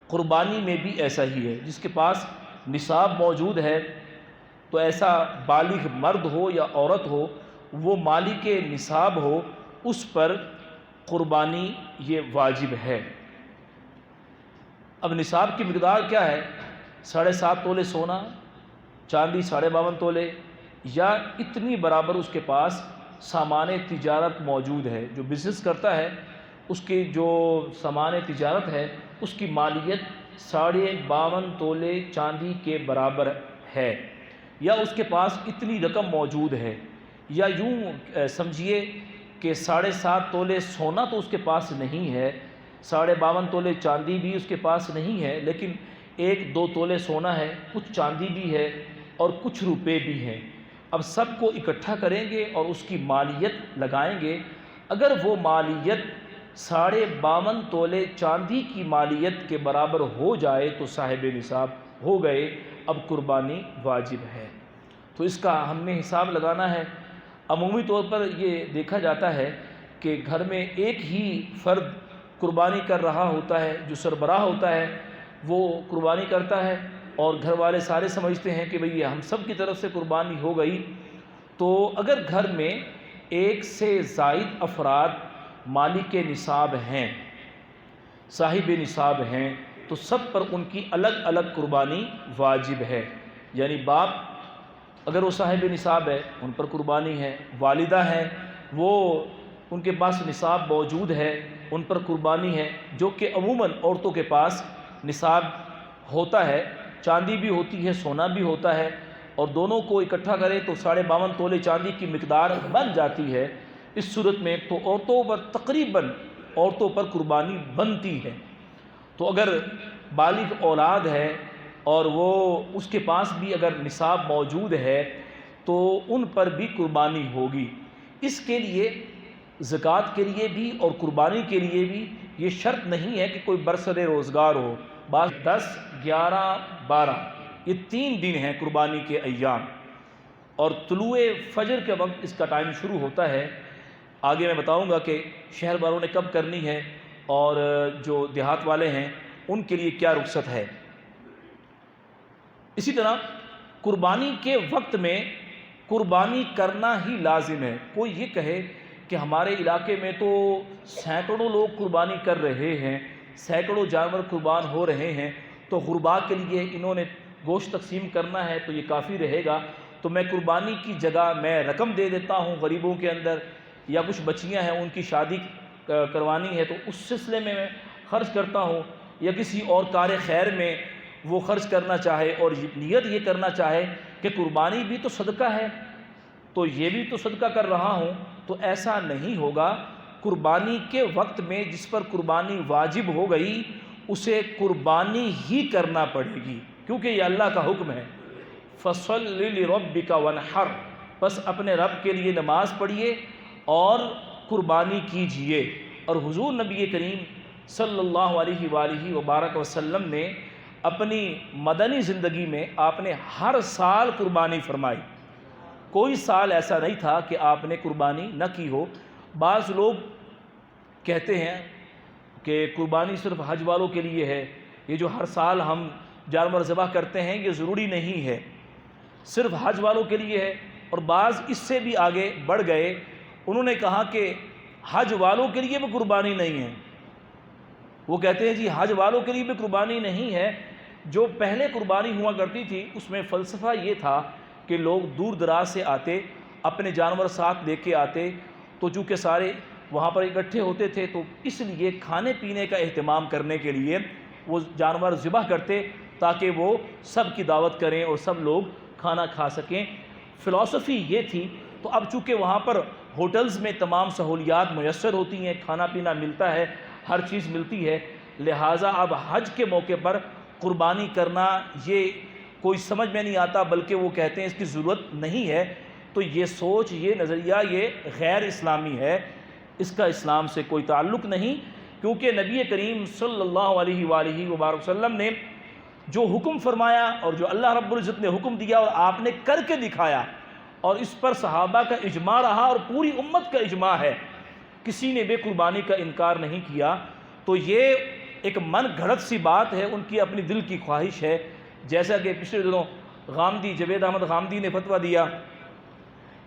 قربانی میں بھی ایسا ہی ہے، جس کے پاس نصاب موجود ہے تو ایسا بالغ مرد ہو یا عورت ہو، وہ مالک نصاب ہو، اس پر قربانی یہ واجب ہے۔ اب نصاب کی مقدار کیا ہے؟ 7.5 تولے سونا، چاندی 52.5 تولے، یا اتنی برابر اس کے پاس سامان تجارت موجود ہے۔ جو بزنس کرتا ہے اس کی جو سامان تجارت ہے اس کی مالیت 52.5 تولے چاندی کے برابر ہے، یا اس کے پاس اتنی رقم موجود ہے، یا یوں سمجھیے کہ 7.5 تولے سونا تو اس کے پاس نہیں ہے، 52.5 تولے چاندی بھی اس کے پاس نہیں ہے، لیکن 1-2 تولے سونا ہے، کچھ چاندی بھی ہے اور کچھ روپے بھی ہیں۔ اب سب کو اکٹھا کریں گے اور اس کی مالیت لگائیں گے۔ اگر وہ مالیت 52.5 تولے چاندی کی مالیت کے برابر ہو جائے تو صاحب نصاب ہو گئے، اب قربانی واجب ہے۔ تو اس کا ہم نے حساب لگانا ہے۔ عمومی طور پر یہ دیکھا جاتا ہے کہ گھر میں ایک ہی فرد قربانی کر رہا ہوتا ہے، جو سربراہ ہوتا ہے وہ قربانی کرتا ہے، اور گھر والے سارے سمجھتے ہیں کہ بھئی ہم سب کی طرف سے قربانی ہو گئی۔ تو اگر گھر میں ایک سے زائد افراد مالک نصاب ہیں، صاحب نصاب ہیں، تو سب پر ان کی الگ الگ قربانی واجب ہے۔ یعنی باپ اگر وہ صاحب نصاب ہے ان پر قربانی ہے، والدہ ہیں وہ ان کے پاس نصاب موجود ہے ان پر قربانی ہے، جو کہ عموماً عورتوں کے پاس نصاب ہوتا ہے، چاندی بھی ہوتی ہے، سونا بھی ہوتا ہے، اور دونوں کو اکٹھا کریں تو 52.5 تولے چاندی کی مقدار بن جاتی ہے۔ اس صورت میں تو عورتوں پر تقریباً عورتوں پر قربانی بنتی ہے۔ تو اگر بالغ اولاد ہے اور وہ اس کے پاس بھی اگر نصاب موجود ہے تو ان پر بھی قربانی ہوگی۔ اس کے لیے زکوٰۃ کے لیے بھی اور قربانی کے لیے بھی یہ شرط نہیں ہے کہ کوئی برسر روزگار ہو۔ بعض 10، 11، 12 یہ 3 دن ہیں قربانی کے ایام، اور طلوع فجر کے وقت اس کا ٹائم شروع ہوتا ہے۔ آگے میں بتاؤں گا کہ شہر والوں نے کب کرنی ہے اور جو دیہات والے ہیں ان کے لیے کیا رخصت ہے۔ اسی طرح قربانی کے وقت میں قربانی کرنا ہی لازم ہے۔ کوئی یہ کہے کہ ہمارے علاقے میں تو سینکڑوں لوگ قربانی کر رہے ہیں، سینکڑوں جانور قربان ہو رہے ہیں، تو غرباء کے لیے انہوں نے گوشت تقسیم کرنا ہے تو یہ کافی رہے گا، تو میں قربانی کی جگہ میں رقم دے دیتا ہوں غریبوں کے اندر، یا کچھ بچیاں ہیں ان کی شادی کروانی ہے تو اس سلسلے میں خرچ کرتا ہوں، یا کسی اور کار خیر میں وہ خرچ کرنا چاہے اور نیت یہ کرنا چاہے کہ قربانی بھی تو صدقہ ہے تو یہ بھی تو صدقہ کر رہا ہوں، تو ایسا نہیں ہوگا۔ قربانی کے وقت میں جس پر قربانی واجب ہو گئی اسے قربانی ہی کرنا پڑے گی، کیونکہ یہ اللہ کا حکم ہے۔ فَصَلِّ لِرَبِّكَ وَانْحَرْ، بس اپنے رب کے لیے نماز پڑھیے اور قربانی کیجئے۔ اور حضور نبی کریم صلی اللہ علیہ وآلہ وبارک وسلم نے اپنی مدنی زندگی میں آپ نے ہر سال قربانی فرمائی، کوئی سال ایسا نہیں تھا کہ آپ نے قربانی نہ کی ہو۔ بعض لوگ کہتے ہیں کہ قربانی صرف حج والوں کے لیے ہے، یہ جو ہر سال ہم جانور ذبح کرتے ہیں یہ ضروری نہیں ہے، صرف حج والوں کے لیے ہے۔ اور بعض اس سے بھی آگے بڑھ گئے، انہوں نے کہا کہ حج والوں کے لیے بھی قربانی نہیں ہے۔ وہ کہتے ہیں جی حج والوں کے لیے بھی قربانی نہیں ہے۔ جو پہلے قربانی ہوا کرتی تھی اس میں فلسفہ یہ تھا کہ لوگ دور دراز سے آتے، اپنے جانور ساتھ لے کے آتے، تو چونکہ سارے وہاں پر اکٹھے ہوتے تھے تو اس لیے کھانے پینے کا اہتمام کرنے کے لیے وہ جانور ذبح کرتے تاکہ وہ سب کی دعوت کریں اور سب لوگ کھانا کھا سکیں۔ فلسفی یہ تھی۔ تو اب چونکہ وہاں پر ہوٹلز میں تمام سہولیات میسر ہوتی ہیں، کھانا پینا ملتا ہے، ہر چیز ملتی ہے، لہٰذا اب حج کے موقع پر قربانی کرنا یہ کوئی سمجھ میں نہیں آتا، بلکہ وہ کہتے ہیں اس کی ضرورت نہیں ہے۔ تو یہ سوچ، یہ نظریہ یہ غیر اسلامی ہے، اس کا اسلام سے کوئی تعلق نہیں، کیونکہ نبی کریم صلی اللہ علیہ وآلہ وبارک وسلم نے جو حکم فرمایا اور جو اللہ رب العزت نے حکم دیا اور آپ نے کر کے دکھایا، اور اس پر صحابہ کا اجماع رہا اور پوری امت کا اجماع ہے، کسی نے بھی قربانی کا انکار نہیں کیا، تو یہ ایک من گھڑت سی بات ہے، ان کی اپنی دل کی خواہش ہے. جیسا کہ پچھلے دنوں غامدی جاوید احمد غامدی نے فتویٰ دیا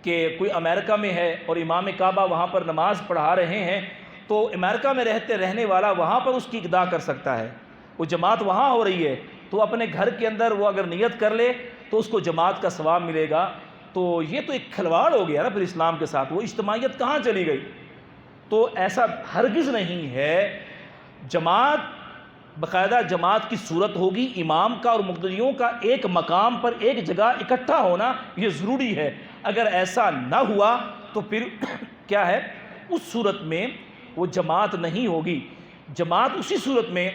کہ کوئی امریکہ میں ہے اور امام کعبہ وہاں پر نماز پڑھا رہے ہیں، تو امریکہ میں رہنے والا وہاں پر اس کی اقدا کر سکتا ہے. وہ جماعت وہاں ہو رہی ہے تو اپنے گھر کے اندر وہ اگر نیت کر لے تو اس کو جماعت کا ثواب ملے گا. تو یہ تو ایک کھلواڑ ہو گیا نا پھر اسلام کے ساتھ. وہ اجتماعیت کہاں چلی گئی؟ تو ایسا ہرگز نہیں ہے. جماعت باقاعدہ جماعت کی صورت ہوگی، امام کا اور مقتدیوں کا ایک مقام پر ایک جگہ اکٹھا ہونا یہ ضروری ہے. اگر ایسا نہ ہوا تو پھر کیا ہے، اس صورت میں وہ جماعت نہیں ہوگی. جماعت اسی صورت میں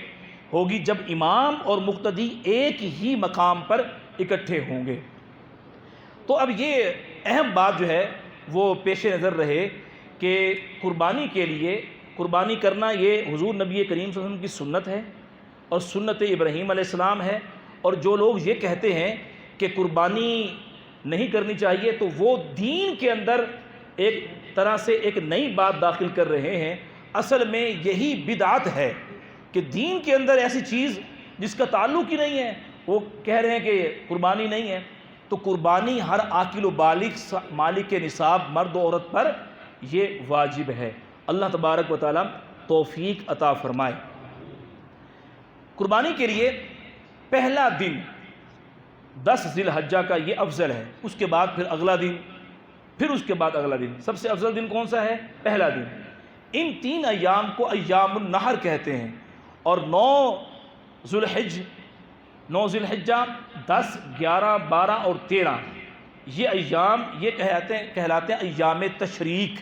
ہوگی جب امام اور مقتدی ایک ہی مقام پر اکٹھے ہوں گے. تو اب یہ اہم بات جو ہے وہ پیش نظر رہے کہ قربانی کے لیے قربانی کرنا یہ حضور نبی کریم صلی اللہ علیہ وسلم کی سنت ہے اور سنت ابراہیم علیہ السلام ہے. اور جو لوگ یہ کہتے ہیں کہ قربانی نہیں کرنی چاہیے تو وہ دین کے اندر ایک طرح سے ایک نئی بات داخل کر رہے ہیں. اصل میں یہی بدعت ہے کہ دین کے اندر ایسی چیز جس کا تعلق ہی نہیں ہے وہ کہہ رہے ہیں کہ قربانی نہیں ہے. تو قربانی ہر عاقل و بالغ مالک نصاب مرد و عورت پر یہ واجب ہے. اللہ تبارک و تعالی توفیق عطا فرمائے. قربانی کے لیے پہلا دن 10 ذی الحجہ کا یہ افضل ہے. اس کے بعد پھر اگلا دن، پھر اس کے بعد اگلا دن. سب سے افضل دن کون سا ہے؟ پہلا دن. ان 3 ایام کو ایام النحر کہتے ہیں. اور 9 ذی الحجہ 10 11 12 اور 13 یہ ایام یہ کہلاتے ہیں ایام تشریق.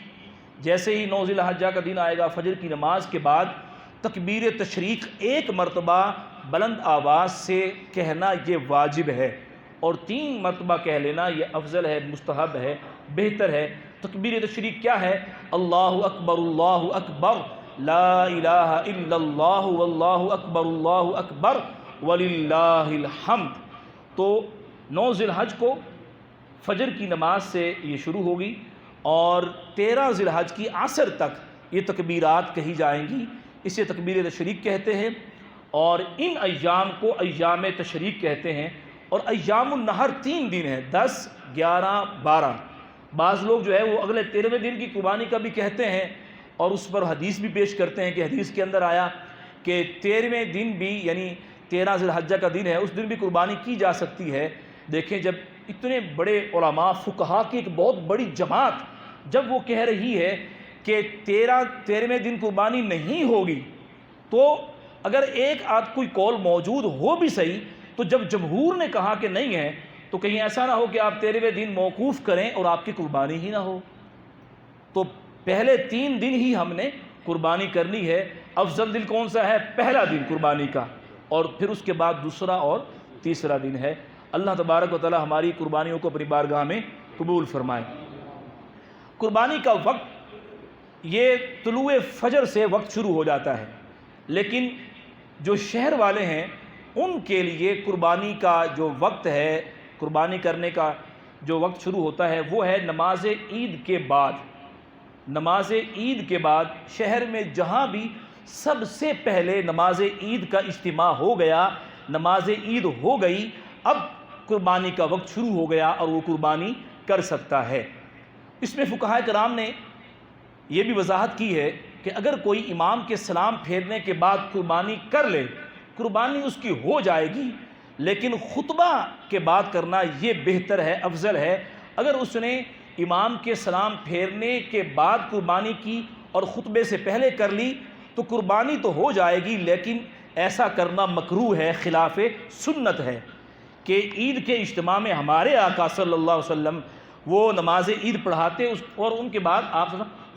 جیسے ہی 9 ذی الحجہ کا دن آئے گا فجر کی نماز کے بعد تکبیر تشریق ایک مرتبہ بلند آواز سے کہنا یہ واجب ہے، اور 3 مرتبہ کہہ لینا یہ افضل ہے، مستحب ہے، بہتر ہے. تکبیر تشریق کیا ہے؟ اللہ اکبر لا الہ الا اللہ واللہ اکبر وللہ الحمد. تو 9 ذی الحج کو فجر کی نماز سے یہ شروع ہوگی اور 13 ذی الحج کی عصر تک یہ تکبیرات کہی جائیں گی. اسے تکبیر تشریق کہتے ہیں. اور ان ایام کو ایام تشریق کہتے ہیں. اور ایام النحر 3 دن ہیں، 10 11 12. بعض لوگ جو ہے وہ اگلے 13ویں دن کی قربانی کا بھی کہتے ہیں اور اس پر حدیث بھی پیش کرتے ہیں کہ حدیث کے اندر آیا کہ 13ویں دن بھی یعنی 13 ذی الحجہ کا دن ہے اس دن بھی قربانی کی جا سکتی ہے. دیکھیں جب اتنے بڑے علماء فقہا کی ایک بہت بڑی جماعت جب وہ کہہ رہی ہے کہ 13ویں دن قربانی نہیں ہوگی، تو اگر ایک آدھ کوئی قول موجود ہو بھی صحیح، تو جب جمہور نے کہا کہ نہیں ہے تو کہیں ایسا نہ ہو کہ آپ 13ویں دن موقوف کریں اور آپ کی قربانی ہی نہ ہو. تو پہلے 3 دن ہی ہم نے قربانی کرنی ہے. افضل دن کون سا ہے؟ پہلا دن قربانی کا، اور پھر اس کے بعد دوسرا اور تیسرا دن ہے. اللہ تبارک و تعالی ہماری قربانیوں کو اپنی بارگاہ میں قبول فرمائے. قربانی کا وقت یہ طلوع فجر سے وقت شروع ہو جاتا ہے، لیکن جو شہر والے ہیں ان کے لیے قربانی کا جو وقت ہے، قربانی کرنے کا جو وقت شروع ہوتا ہے وہ ہے نماز عید کے بعد. نماز عید کے بعد شہر میں جہاں بھی سب سے پہلے نماز عید کا اجتماع ہو گیا، نماز عید ہو گئی، اب قربانی کا وقت شروع ہو گیا اور وہ قربانی کر سکتا ہے. اس میں فقہاء کرام نے یہ بھی وضاحت کی ہے کہ اگر کوئی امام کے سلام پھیرنے کے بعد قربانی کر لے، قربانی اس کی ہو جائے گی، لیکن خطبہ کے بعد کرنا یہ بہتر ہے، افضل ہے. اگر اس نے امام کے سلام پھیرنے کے بعد قربانی کی اور خطبے سے پہلے کر لی تو قربانی تو ہو جائے گی، لیکن ایسا کرنا مکروہ ہے، خلاف سنت ہے. کہ عید کے اجتماع میں ہمارے آقا صلی اللہ علیہ وسلم وہ نماز عید پڑھاتے اور ان کے بعد آپ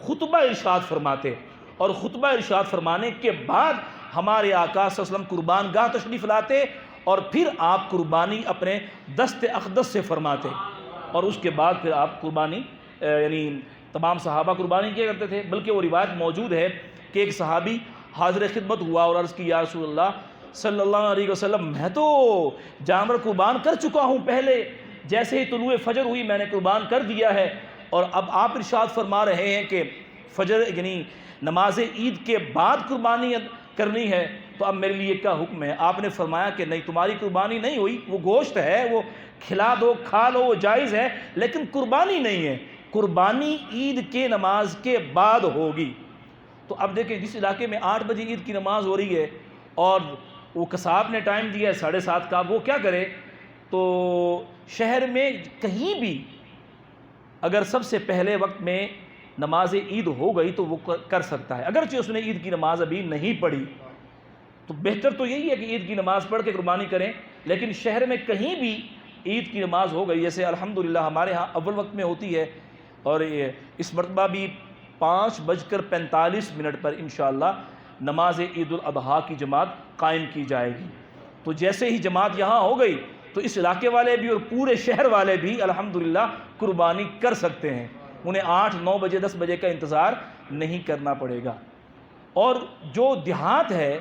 خطبہ ارشاد فرماتے، اور خطبہ ارشاد فرمانے کے بعد ہمارے آقا صلی اللہ علیہ وسلم قربان گاہ تشریف لاتے اور پھر آپ قربانی اپنے دست اقدس سے فرماتے، اور اس کے بعد پھر آپ قربانی یعنی تمام صحابہ قربانی کیا کرتے تھے. بلکہ وہ روایت موجود ہے کہ ایک صحابی حاضر خدمت ہوا اور عرض کی یا رسول اللہ صلی اللہ علیہ وسلم میں تو جانور قربان کر چکا ہوں، پہلے جیسے ہی طلوع فجر ہوئی میں نے قربان کر دیا ہے، اور اب آپ ارشاد فرما رہے ہیں کہ فجر یعنی نماز عید کے بعد قربانی کرنی ہے تو اب میرے لیے کیا حکم ہے؟ آپ نے فرمایا کہ نہیں، تمہاری قربانی نہیں ہوئی، وہ گوشت ہے، وہ کھلا دو، کھا لو، وہ جائز ہے، لیکن قربانی نہیں ہے، قربانی عید کے نماز کے بعد ہوگی۔ تو اب دیکھیں جس علاقے میں 8 بجے عید کی نماز ہو رہی ہے اور وہ قصاب نے ٹائم دیا ہے 7:30 کا، وہ کیا کرے؟ تو شہر میں کہیں بھی اگر سب سے پہلے وقت میں نماز عید ہو گئی تو وہ کر سکتا ہے، اگرچہ اس نے عید کی نماز ابھی نہیں پڑھی، تو بہتر تو یہی ہے کہ عید کی نماز پڑھ کے قربانی کریں۔ لیکن شہر میں کہیں بھی عید کی نماز ہو گئی، جیسے الحمدللہ ہمارے ہاں اول وقت میں ہوتی ہے، اور اس مرتبہ بھی 5:45 پر انشاءاللہ نماز عید الاضحیٰ کی جماعت قائم کی جائے گی۔ تو جیسے ہی جماعت یہاں ہو گئی تو اس علاقے والے بھی اور پورے شہر والے بھی الحمدللہ قربانی کر سکتے ہیں، انہیں 8، 9 بجے، 10 بجے کا انتظار نہیں کرنا پڑے گا۔ اور جو دیہات ہے،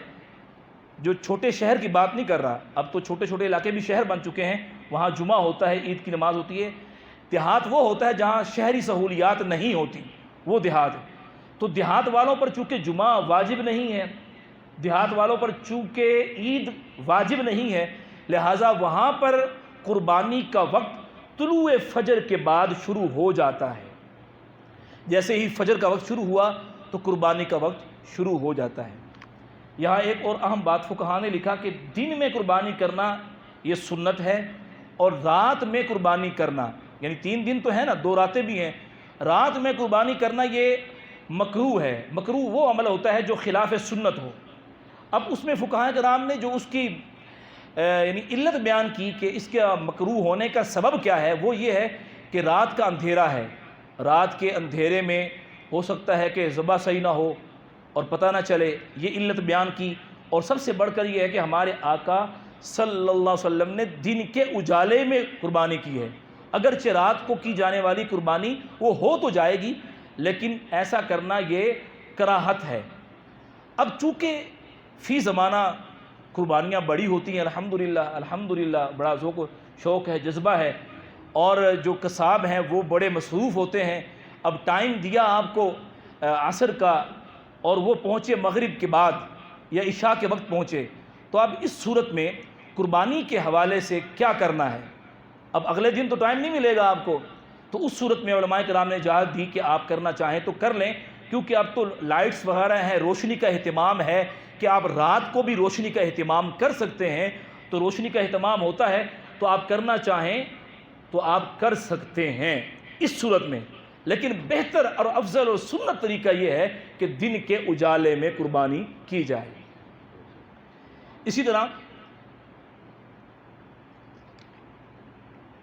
جو چھوٹے شہر کی بات نہیں کر رہا، اب تو چھوٹے چھوٹے علاقے بھی شہر بن چکے ہیں، وہاں جمعہ ہوتا ہے، عید کی نماز ہوتی ہے۔ دیہات وہ ہوتا ہے جہاں شہری سہولیات نہیں ہوتی، وہ دیہات ہے۔ تو دیہات والوں پر چونکہ جمعہ واجب نہیں ہے، دیہات والوں پر چونکہ عید واجب نہیں ہے، لہٰذا وہاں پر قربانی کا وقت طلوع فجر کے بعد شروع ہو جاتا ہے۔ جیسے ہی فجر کا وقت شروع ہوا تو قربانی کا وقت شروع ہو جاتا ہے۔ یہاں ایک اور اہم بات فقہاء نے لکھا کہ دن میں قربانی کرنا یہ سنت ہے، اور رات میں قربانی کرنا، یعنی 3 دن تو ہے نا، 2 راتیں بھی ہیں، رات میں قربانی کرنا یہ مکروہ ہے۔ مکروہ وہ عمل ہوتا ہے جو خلاف سنت ہو۔ اب اس میں فقہاء کرام نے جو اس کی یعنی علت بیان کی کہ اس کے مکروہ ہونے کا سبب کیا ہے، وہ یہ ہے کہ رات کا اندھیرا ہے، رات کے اندھیرے میں ہو سکتا ہے کہ ذبح صحیح نہ ہو اور پتہ نہ چلے، یہ علت بیان کی۔ اور سب سے بڑھ کر یہ ہے کہ ہمارے آقا صلی اللہ علیہ وسلم نے دن کے اجالے میں قربانی کی ہے، اگرچہ رات کو کی جانے والی قربانی وہ ہو تو جائے گی، لیکن ایسا کرنا یہ کراہت ہے۔ اب چونکہ فی زمانہ قربانیاں بڑی ہوتی ہیں، الحمدللہ بڑا ذوق و شوق ہے، جذبہ ہے، اور جو قصاب ہیں وہ بڑے مصروف ہوتے ہیں۔ اب ٹائم دیا آپ کو عصر کا اور وہ پہنچے مغرب کے بعد یا عشاء کے وقت پہنچے، تو اب اس صورت میں قربانی کے حوالے سے کیا کرنا ہے؟ اب اگلے دن تو ٹائم نہیں ملے گا آپ کو، تو اس صورت میں علماء کرام نے اجازت دی کہ آپ کرنا چاہیں تو کر لیں، کیونکہ اب تو لائٹس وغیرہ ہیں، روشنی کا اہتمام ہے کہ آپ رات کو بھی روشنی کا اہتمام کر سکتے ہیں، تو روشنی کا اہتمام ہوتا ہے تو آپ کرنا چاہیں تو آپ کر سکتے ہیں اس صورت میں۔ لیکن بہتر اور افضل اور سنت طریقہ یہ ہے کہ دن کے اجالے میں قربانی کی جائے۔ اسی طرح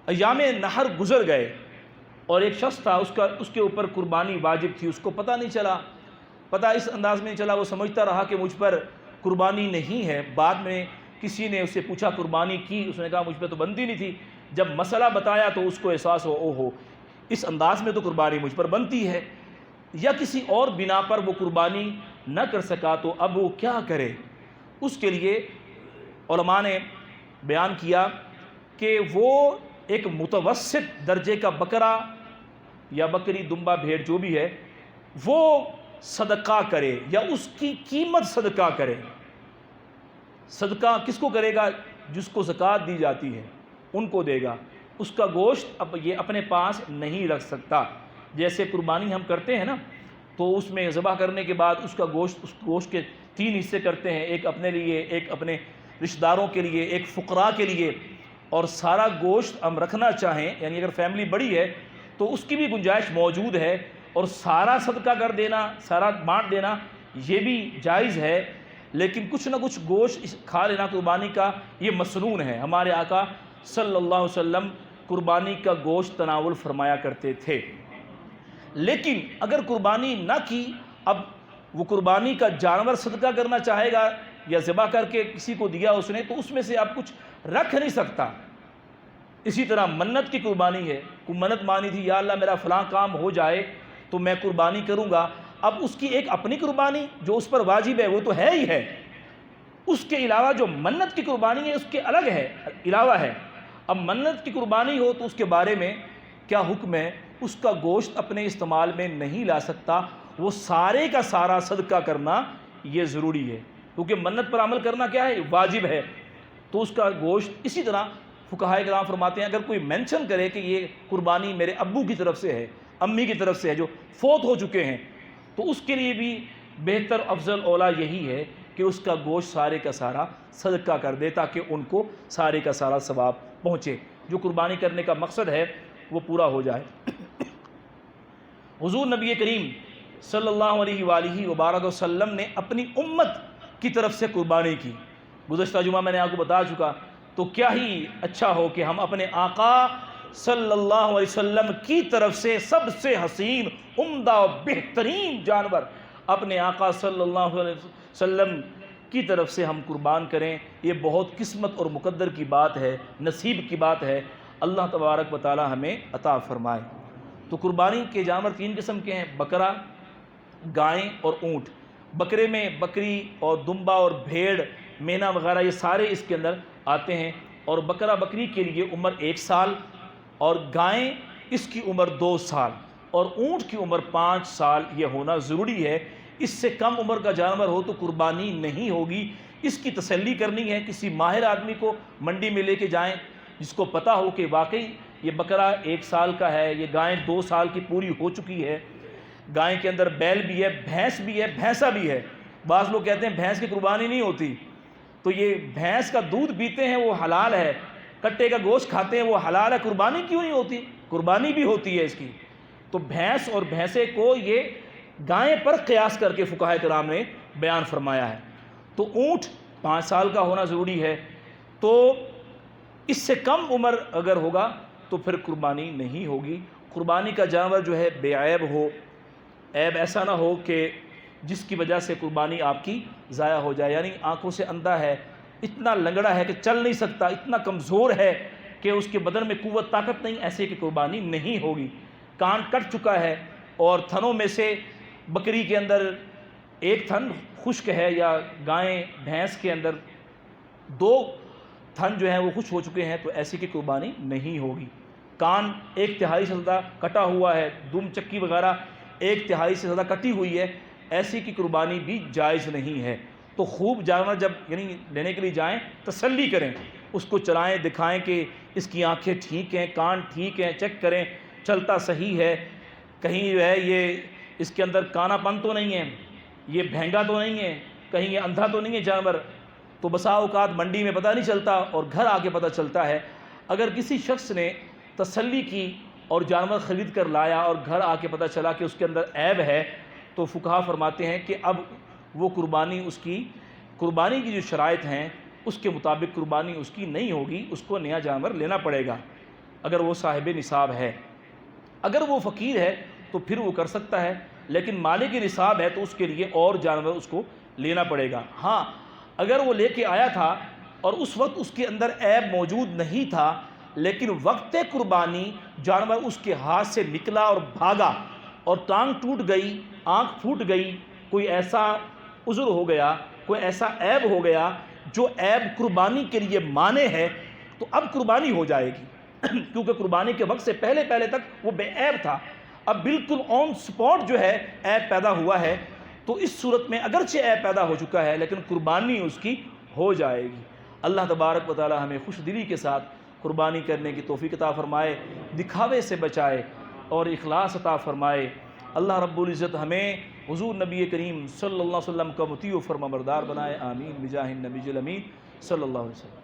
ایام نحر گزر گئے اور ایک شخص تھا، اس کے اوپر قربانی واجب تھی، اس کو پتہ نہیں چلا، پتہ اس انداز میں نہیں چلا، وہ سمجھتا رہا کہ مجھ پر قربانی نہیں ہے۔ بعد میں کسی نے اس سے پوچھا قربانی کی، اس نے کہا مجھ پہ تو بنتی نہیں تھی۔ جب مسئلہ بتایا تو اس کو احساس ہو، اوہو اس انداز میں تو قربانی مجھ پر بنتی ہے، یا کسی اور بنا پر وہ قربانی نہ کر سکا تو اب وہ کیا کرے؟ اس کے لیے علماء نے بیان کیا کہ وہ ایک متوسط درجے کا بکرا یا بکری، دمبا، بھیڑ جو بھی ہے، وہ صدقہ کرے یا اس کی قیمت صدقہ کرے۔ صدقہ کس کو کرے گا؟ جس کو زکوٰۃ دی جاتی ہے ان کو دے گا۔ اس کا گوشت اب یہ اپنے پاس نہیں رکھ سکتا۔ جیسے قربانی ہم کرتے ہیں نا، تو اس میں ذبح کرنے کے بعد اس گوشت کے 3 حصے کرتے ہیں، ایک اپنے لیے، ایک اپنے رشتہ داروں کے لیے، ایک فقراء کے لیے، اور سارا گوشت ہم رکھنا چاہیں، یعنی اگر فیملی بڑی ہے تو اس کی بھی گنجائش موجود ہے، اور سارا صدقہ کر دینا، سارا بانٹ دینا یہ بھی جائز ہے، لیکن کچھ نہ کچھ گوشت کھا لینا قربانی کا یہ مسنون ہے۔ ہمارے آقا صلی اللہ علیہ وسلم قربانی کا گوشت تناول فرمایا کرتے تھے۔ لیکن اگر قربانی نہ کی، اب وہ قربانی کا جانور صدقہ کرنا چاہے گا یا ذبح کر کے کسی کو دیا اس نے، تو اس میں سے اب کچھ رکھ نہیں سکتا۔ اسی طرح منت کی قربانی ہے، کوئی منت مانی تھی، یا اللہ میرا فلاں کام ہو جائے تو میں قربانی کروں گا، اب اس کی ایک اپنی قربانی جو اس پر واجب ہے وہ تو ہے ہی ہے، اس کے علاوہ جو منت کی قربانی ہے اس کے الگ ہے، علاوہ ہے۔ اب منت کی قربانی ہو تو اس کے بارے میں کیا حکم ہے؟ اس کا گوشت اپنے استعمال میں نہیں لا سکتا، وہ سارے کا سارا صدقہ کرنا یہ ضروری ہے۔ کیونکہ منت پر عمل کرنا کیا ہے؟ واجب ہے، تو اس کا گوشت اسی طرح فقہائے کرام فرماتے ہیں اگر کوئی مینشن کرے کہ یہ قربانی میرے ابو کی طرف سے ہے، امی کی طرف سے ہے جو فوت ہو چکے ہیں، تو اس کے لیے بھی بہتر افضل اولا یہی ہے کہ اس کا گوشت سارے کا سارا صدقہ کر دے تاکہ ان کو سارے کا سارا ثواب پہنچے، جو قربانی کرنے کا مقصد ہے وہ پورا ہو جائے۔ حضور نبی کریم صلی اللہ علیہ وآلہ وبارک وسلم نے اپنی امت کی طرف سے قربانی کی۔ گزشتہ جمعہ میں نے آپ کو بتا چکا، تو کیا ہی اچھا ہو کہ ہم اپنے آقا صلی اللہ علیہ وسلم کی طرف سے سب سے حسین، عمدہ و بہترین جانور اپنے آقا صلی اللہ علیہ وسلم کی طرف سے ہم قربان کریں۔ یہ بہت قسمت اور مقدر کی بات ہے، نصیب کی بات ہے، اللہ تبارک و تعالی ہمیں عطا فرمائے۔ تو قربانی کے جانور 3 قسم کے ہیں، بکرا، گائیں اور اونٹ۔ بکرے میں بکری اور دمبا اور بھیڑ، مینا وغیرہ یہ سارے اس کے اندر آتے ہیں، اور بکرا بکری کے لیے عمر 1 سال، اور گائیں اس کی عمر 2 سال، اور اونٹ کی عمر 5 سال یہ ہونا ضروری ہے۔ اس سے کم عمر کا جانور ہو تو قربانی نہیں ہوگی۔ اس کی تسلی کرنی ہے، کسی ماہر آدمی کو منڈی میں لے کے جائیں جس کو پتہ ہو کہ واقعی یہ بکرا 1 سال کا ہے، یہ گائیں 2 سال کی پوری ہو چکی ہے، گائیں کے اندر بیل بھی ہے، بھینس بھی ہے، بھینسا بھی ہے۔ بعض لوگ کہتے ہیں بھینس کی قربانی نہیں ہوتی، تو یہ بھینس کا دودھ پیتے ہیں وہ حلال ہے، کٹے کا گوشت کھاتے ہیں وہ حلال ہے، قربانی کیوں نہیں ہوتی؟ قربانی بھی ہوتی ہے اس کی۔ تو بھینس اور بھینسے کو یہ گائیں پر قیاس کر کے فقہائے کرام نے بیان فرمایا ہے۔ تو اونٹ 5 سال کا ہونا ضروری ہے، تو اس سے کم عمر اگر ہوگا تو پھر قربانی نہیں ہوگی۔ قربانی کا جانور جو ہے بے عیب ہو، عیب ایسا نہ ہو کہ جس کی وجہ سے قربانی آپ کی ضائع ہو جائے، یعنی آنکھوں سے اندھا ہے، اتنا لنگڑا ہے کہ چل نہیں سکتا، اتنا کمزور ہے کہ اس کے بدن میں قوت طاقت نہیں، ایسے کی قربانی نہیں ہوگی۔ کان کٹ چکا ہے اور تھنوں میں سے بکری کے اندر 1 تھن خشک ہے، یا گائیں بھینس کے اندر 2 تھن جو ہیں وہ خشک ہو چکے ہیں، تو ایسی کی قربانی نہیں ہوگی۔ کان 1/3 سے زیادہ کٹا ہوا ہے، دم چکی وغیرہ 1/3 سے زیادہ کٹی ہوئی ہے، ایسی کی قربانی بھی جائز نہیں ہے۔ تو خوب جانور جب یعنی لینے کے لیے جائیں تسلی کریں، اس کو چلائیں، دکھائیں کہ اس کی آنکھیں ٹھیک ہیں، کان ٹھیک ہیں، چیک کریں چلتا صحیح ہے، کہیں جو ہے یہ اس کے اندر کانا پن تو نہیں ہے، یہ بھینگا تو نہیں ہے، کہیں یہ اندھا تو نہیں ہے جانور۔ تو بسا اوقات منڈی میں پتہ نہیں چلتا اور گھر آ کے پتہ چلتا ہے۔ اگر کسی شخص نے تسلی کی اور جانور خرید کر لایا اور گھر آ کے پتہ چلا کہ اس کے اندر عیب ہے، تو فقہا فرماتے ہیں کہ اب وہ قربانی کی جو شرائط ہیں اس کے مطابق قربانی اس کی نہیں ہوگی، اس کو نیا جانور لینا پڑے گا اگر وہ صاحب نصاب ہے۔ اگر وہ فقیر ہے تو پھر وہ کر سکتا ہے، لیکن مالک نصاب ہے تو اس کے لیے اور جانور اس کو لینا پڑے گا۔ ہاں اگر وہ لے کے آیا تھا اور اس وقت اس کے اندر عیب موجود نہیں تھا، لیکن وقت قربانی جانور اس کے ہاتھ سے نکلا اور بھاگا اور ٹانگ ٹوٹ گئی، آنکھ پھوٹ گئی، کوئی ایسا عذر ہو گیا، کوئی ایسا عیب ہو گیا جو عیب قربانی کے لیے مانع ہے، تو اب قربانی ہو جائے گی کیونکہ قربانی کے وقت سے پہلے تک وہ بے عیب تھا، اب بالکل آن سپاٹ جو ہے عیب پیدا ہوا ہے، تو اس صورت میں اگرچہ عیب پیدا ہو چکا ہے لیکن قربانی اس کی ہو جائے گی۔ اللہ تبارک و تعالی ہمیں خوش دلی کے ساتھ قربانی کرنے کی توفیق عطا فرمائے، دکھاوے سے بچائے اور اخلاص عطا فرمائے۔ اللہ رب العزت ہمیں حضور نبی کریم صلی اللہ علیہ وسلم کا مطیع و فرما بردار بنائے، آمین بجاہ النبی الامین صلی اللہ علیہ وسلم۔